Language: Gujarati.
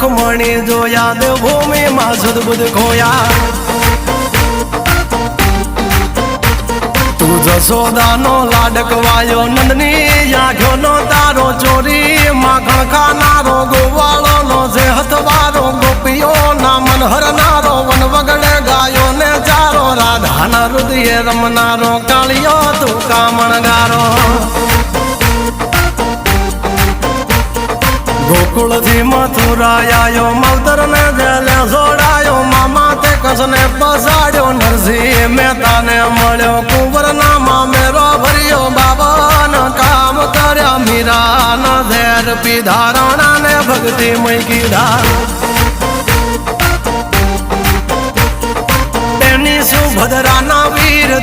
રૂખમણી જોયા દેવભૂમિ માં સદબુદ્ધ ખોયા તું જશોદાનો લાડકવાયો નંદની આંખો નો તારો ચોરી માખણ ખાનારો ગોવાળો નો જે હથવારો ગોપીઓ ના મન હરનારો વન વગડે ગાયો ને ચારો રાધાના હૃદય રમનારો કાળિયો તું કામણગારો ગોકુળ થી મથુરા આયો માવતર ને જેલે જોડાયો મામા તે કસને પસાડ્યો નરસિંહ મહેતા ને મળ્યો કુંવર ના મામેરો ભર્યો બાબા ના કામ કર્યા મીરા ના ઝેર પીધા રાણા ને ભક્તિ મય કીધા એની સુભદ્રા ના વીર